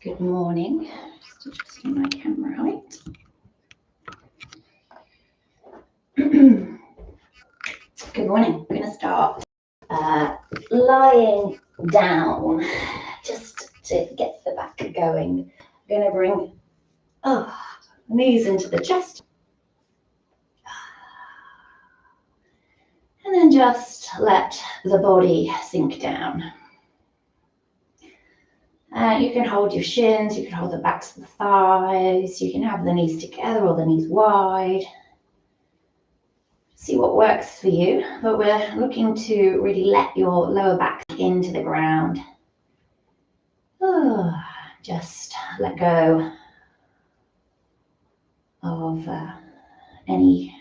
Good morning. Just adjusting my camera height. Good morning. I'm going to start lying down just to get the back going. I'm going to bring knees into the chest. And then just let the body sink down. You can hold your shins, you can hold the backs of the thighs, you can have the knees together or the knees wide. See what works for you, but we're looking to really let your lower back into the ground. Just let go of any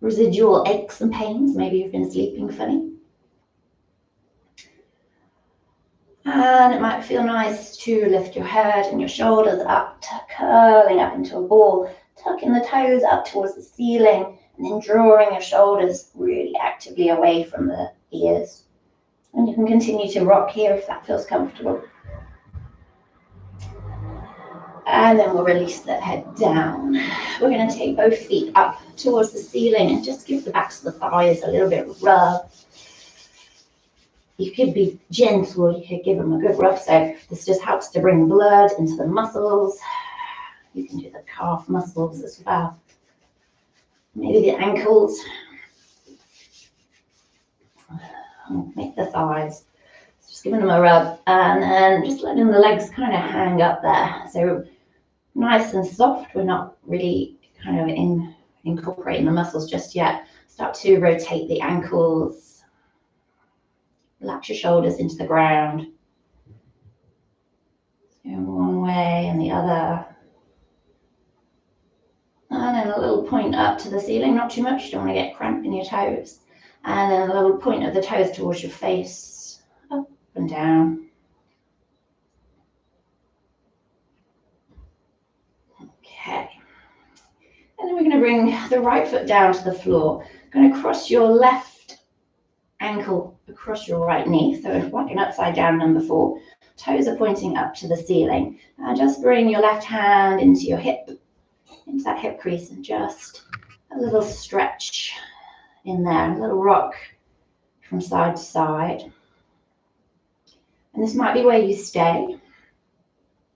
residual aches and pains. Maybe you've been sleeping funny. And it might feel nice to lift your head and your shoulders up, curling up into a ball, tucking the toes up towards the ceiling, and then drawing your shoulders really actively away from the ears. And you can continue to rock here if that feels comfortable. And then we'll release the head down. We're going to take both feet up towards the ceiling and just give the backs of the thighs a little bit of rub. You could be gentle, you could give them a good rub. So this just helps to bring blood into the muscles. You can do the calf muscles as well. Maybe the ankles. Make the thighs. Just giving them a rub and then just letting the legs kind of hang up there. So nice and soft. We're not really kind of incorporating the muscles just yet. Start to rotate the ankles. Relax your shoulders into the ground. Going one way and the other. And then a little point up to the ceiling, not too much, you don't want to get cramp in your toes. And then a little point of the toes towards your face, up and down. Okay. And then we're going to bring the right foot down to the floor. Going to cross your left ankle across your right knee. So like an upside down number 4. Toes are pointing up to the ceiling. And just bring your left hand into your hip, into that hip crease, and just a little stretch in there, a little rock from side to side. And this might be where you stay,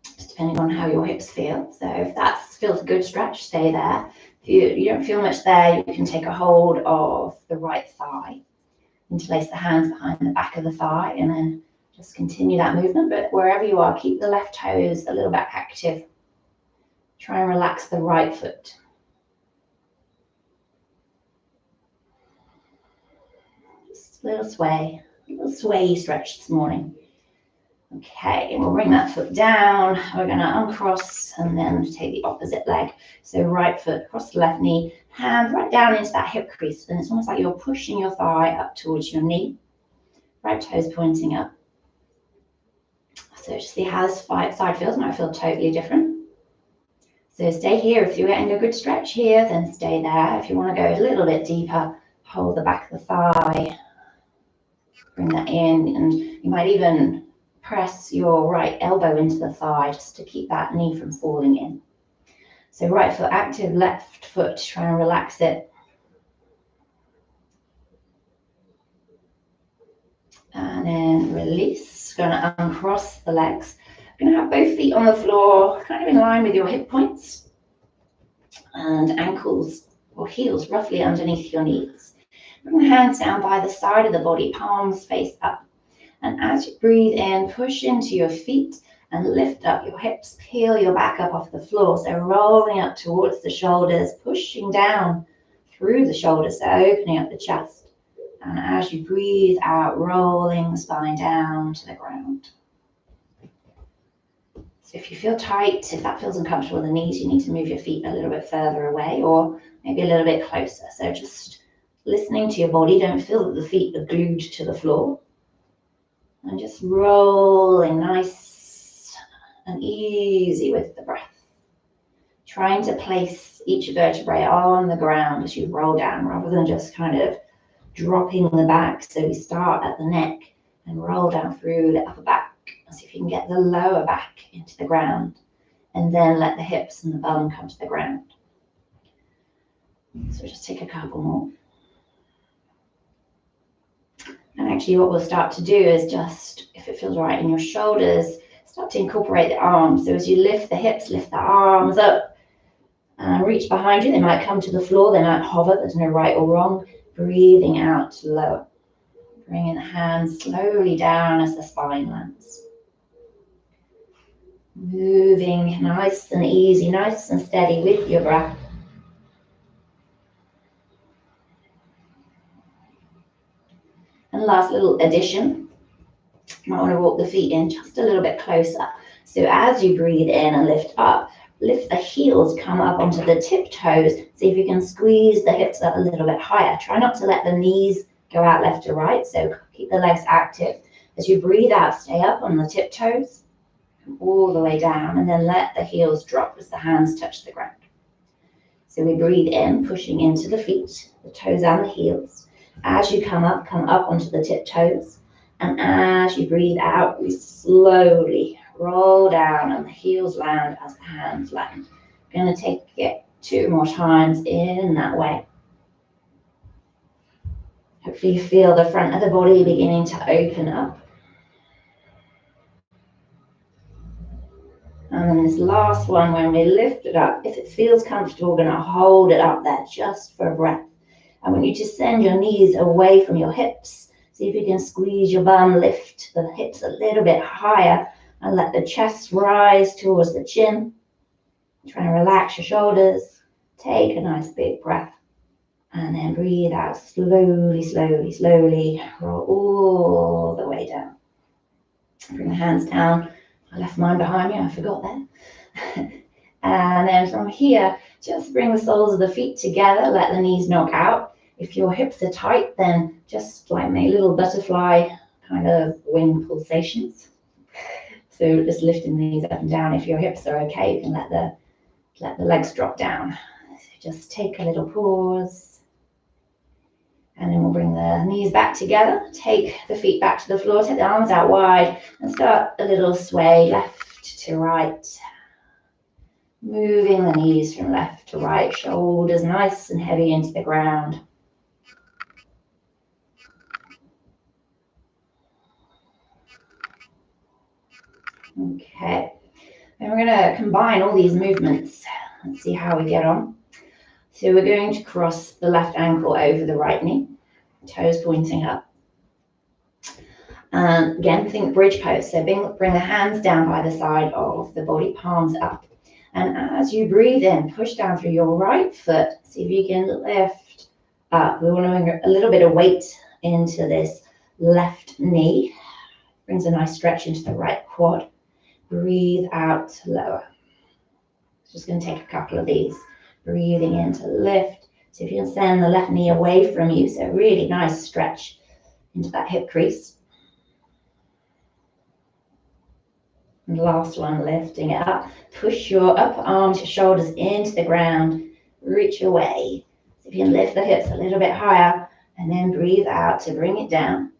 just depending on how your hips feel. So if that feels a good stretch, stay there. If you don't feel much there, you can take a hold of the right thigh. Interlace the hands behind the back of the thigh and then just continue that movement. But wherever you are, keep the left toes a little bit active. Try and relax the right foot. Just a little sway stretch this morning. Okay, and we'll bring that foot down. We're going to uncross and then take the opposite leg. So right foot across the left knee, hand right down into that hip crease. And it's almost like you're pushing your thigh up towards your knee. Right toes pointing up. So just see how this side feels. Might feel totally different. So stay here. If you're getting a good stretch here, then stay there. If you want to go a little bit deeper, hold the back of the thigh. Bring that in, and you might even press your right elbow into the thigh just to keep that knee from falling in. So right foot active, left foot, try and relax it. And then release. Going to uncross the legs. Going to have both feet on the floor, kind of in line with your hip points. And ankles or heels roughly underneath your knees. Bring the hands down by the side of the body, palms face up. And as you breathe in, push into your feet and lift up your hips. Peel your back up off the floor. So rolling up towards the shoulders, pushing down through the shoulders, so opening up the chest. And as you breathe out, rolling the spine down to the ground. So if you feel tight, if that feels uncomfortable in the knees, you need to move your feet a little bit further away or maybe a little bit closer. So just listening to your body. Don't feel that the feet are glued to the floor. And just rolling nice and easy with the breath. Trying to place each vertebrae on the ground as you roll down rather than just kind of dropping the back. So we start at the neck and roll down through the upper back, See if you can get the lower back into the ground, and then let the hips and the bum come to the ground. So just take a couple more. And actually what we'll start to do is just, if it feels right in your shoulders, start to incorporate the arms. So as you lift the hips, lift the arms up and reach behind you. They might come to the floor, they might hover, there's no right or wrong. Breathing out to lower. Bringing the hands slowly down as the spine lands. Moving nice and easy, nice and steady with your breath. And last little addition, you might want to walk the feet in just a little bit closer. So as you breathe in and lift up, lift the heels, come up onto the tiptoes. See if you can squeeze the hips up a little bit higher. Try not to let the knees go out left to right, so keep the legs active. As you breathe out, stay up on the tiptoes, come all the way down, and then let the heels drop as the hands touch the ground. So we breathe in, pushing into the feet, the toes and the heels. As you come up onto the tiptoes, and as you breathe out, we slowly roll down and the heels land as the hands land. We're going to take it 2 more times in that way. Hopefully you feel the front of the body beginning to open up. And then this last one, when we lift it up, if it feels comfortable, we're going to hold it up there just for a breath. And when you just send your knees away from your hips, see if you can squeeze your bum, lift the hips a little bit higher, and let the chest rise towards the chin. Try and relax your shoulders. Take a nice big breath. And then breathe out slowly, slowly, slowly. Roll all the way down. Bring the hands down. I left mine behind me, I forgot that. And then from here, just bring the soles of the feet together. Let the knees knock out. If your hips are tight, then just like make little butterfly kind of wing pulsations. So just lifting these up and down. If your hips are okay, you can let the legs drop down. So just take a little pause. And then we'll bring the knees back together. Take the feet back to the floor. Take the arms out wide and start a little sway left to right. Moving the knees from left to right. Shoulders nice and heavy into the ground. Okay, and we're going to combine all these movements. Let's see how we get on. So we're going to cross the left ankle over the right knee, toes pointing up. And again, think bridge pose. So bring the hands down by the side of the body, palms up. And as you breathe in, push down through your right foot. See if you can lift up. We want to bring a little bit of weight into this left knee. Brings a nice stretch into the right quad. Breathe out to lower. Just going to take a couple of these. Breathing in to lift. So if you can send the left knee away from you, so really nice stretch into that hip crease. And last one, lifting it up. Push your upper arms, your shoulders into the ground. Reach away. So if you can lift the hips a little bit higher, and then breathe out to bring it down.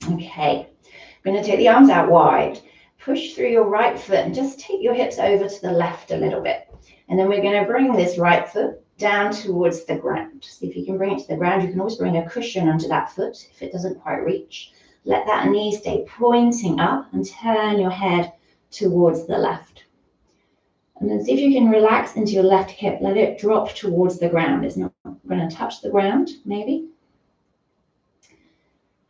Okay, I'm going to take the arms out wide. Push through your right foot and just take your hips over to the left a little bit. And then we're going to bring this right foot down towards the ground. See if you can bring it to the ground. You can always bring a cushion under that foot if it doesn't quite reach. Let that knee stay pointing up and turn your head towards the left. And then see if you can relax into your left hip. Let it drop towards the ground. It's not going to touch the ground, maybe.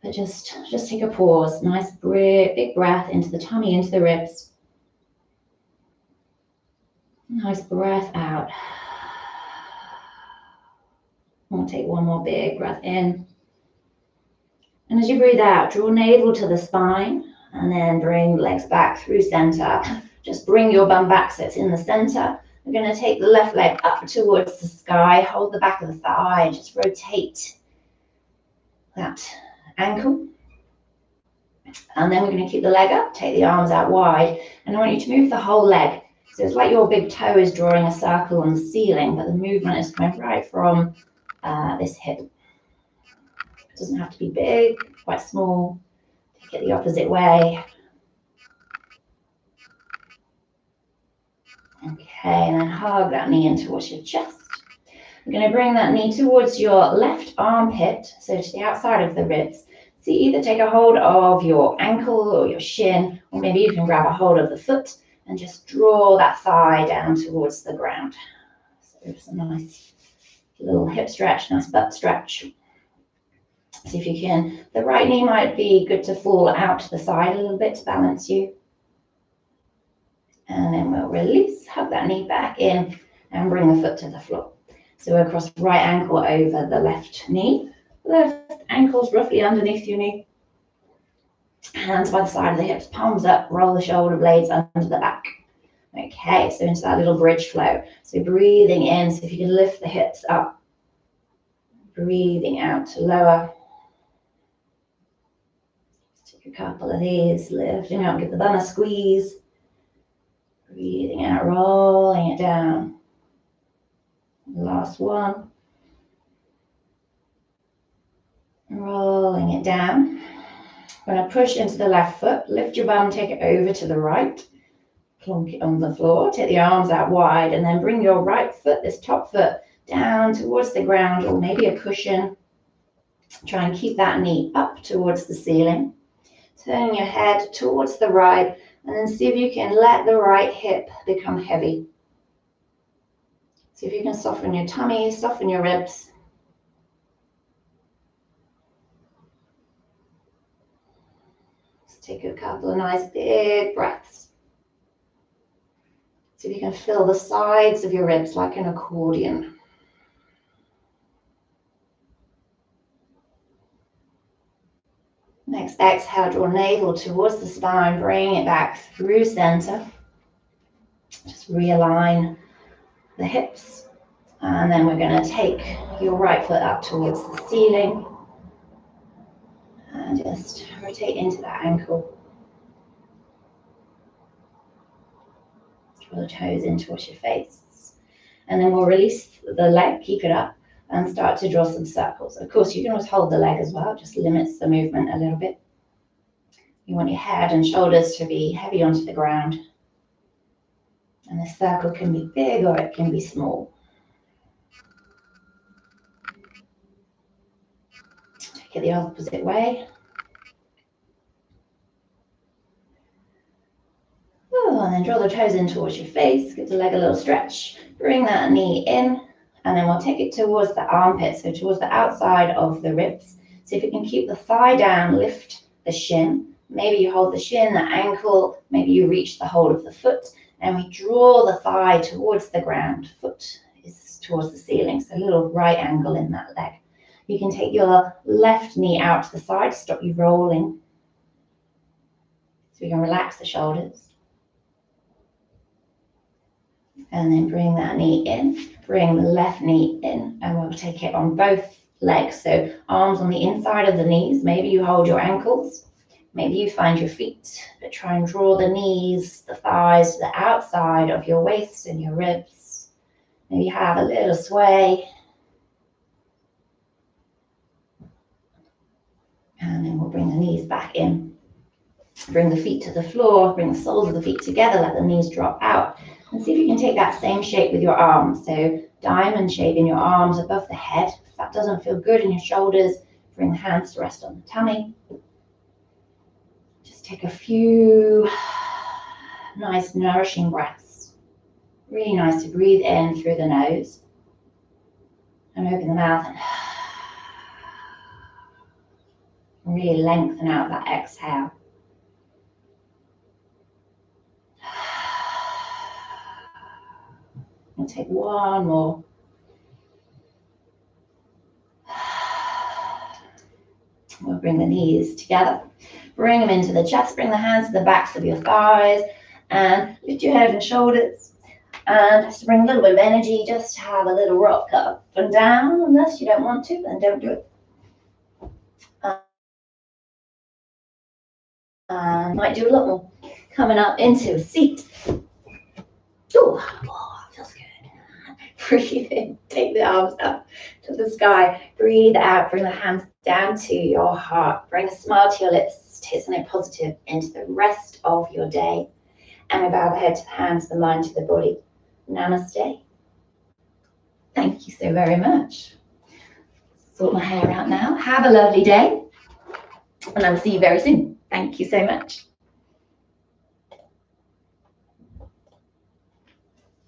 But just take a pause. Nice big breath into the tummy, into the ribs. Nice breath out. We'll take one more big breath in. And as you breathe out, draw navel to the spine and then bring the legs back through center. Just bring your bum back so it's in the center. We're going to take the left leg up towards the sky. Hold the back of the thigh and just rotate that ankle. And then we're going to keep the leg up, take the arms out wide, and I want you to move the whole leg. So it's like your big toe is drawing a circle on the ceiling, but the movement is coming right from this hip. It doesn't have to be big, quite small. Take it the opposite way. Okay, and then hug that knee in towards your chest. We're going to bring that knee towards your left armpit, so to the outside of the ribs. So you either take a hold of your ankle or your shin, or maybe you can grab a hold of the foot and just draw that thigh down towards the ground. So it's a nice little hip stretch, nice butt stretch. See if you can. The right knee might be good to fall out to the side a little bit to balance you. And then we'll release, hug that knee back in and bring the foot to the floor. So we'll cross right ankle over the left knee. Left ankle's roughly underneath your knee. Hands by the side of the hips, palms up, roll the shoulder blades under the back. Okay, so into that little bridge flow. So breathing in, so if you can lift the hips up. Breathing out to lower. Just take a couple of these, lifting out, give the bum a squeeze. Breathing out, rolling it down. Last one. Rolling it down. We're going to push into the left foot. Lift your bum, take it over to the right. Plonk it on the floor. Take the arms out wide and then bring your right foot, this top foot, down towards the ground or maybe a cushion. Try and keep that knee up towards the ceiling. Turn your head towards the right and then see if you can let the right hip become heavy. See if you can soften your tummy, soften your ribs. Just take a couple of nice big breaths. See if you can fill the sides of your ribs like an accordion. Next, exhale, draw navel towards the spine, bring it back through center. Just realign the hips. And then we're going to take your right foot up towards the ceiling. And just rotate into that ankle. Draw the toes in towards your face. And then we'll release the leg, keep it up, and start to draw some circles. Of course, you can always hold the leg as well, just limits the movement a little bit. You want your head and shoulders to be heavy onto the ground. And the circle can be big or it can be small. Take it the opposite way. Oh, and then draw the toes in towards your face. Give the leg a little stretch. Bring that knee in. And then we'll take it towards the armpit, so towards the outside of the ribs. So if you can keep the thigh down, lift the shin. Maybe you hold the shin, the ankle. Maybe you reach the hold of the foot. And we draw the thigh towards the ground. Foot is towards the ceiling, so a little right angle in that leg. You can take your left knee out to the side, stop you rolling. So you can relax the shoulders. And then bring that knee in, bring the left knee in, and we'll take it on both legs. So arms on the inside of the knees. Maybe you hold your ankles. Maybe you find your feet, but try and draw the knees, the thighs to the outside of your waist and your ribs. Maybe have a little sway. And then we'll bring the knees back in. Bring the feet to the floor, bring the soles of the feet together, let the knees drop out. And see if you can take that same shape with your arms. So diamond shape in your arms above the head. If that doesn't feel good in your shoulders, bring the hands to rest on the tummy. Just take a few nice nourishing breaths. Really nice to breathe in through the nose. And open the mouth and really lengthen out that exhale. We'll take one more. We'll bring the knees together. Bring them into the chest. Bring the hands to the backs of your thighs. And lift your head and shoulders. And just to bring a little bit of energy, just have a little rock up and down. Unless you don't want to, then don't do it. And might do a lot more. Coming up into a seat. Oh, feels good. Breathe in, take the arms up to the sky. Breathe out, bring the hands down to your heart. Bring a smile to your lips, take something positive into the rest of your day. And we bow the head to the hands, the mind to the body. Namaste. Thank you so very much. Sort my hair out now. Have a lovely day, and I'll see you very soon. Thank you so much.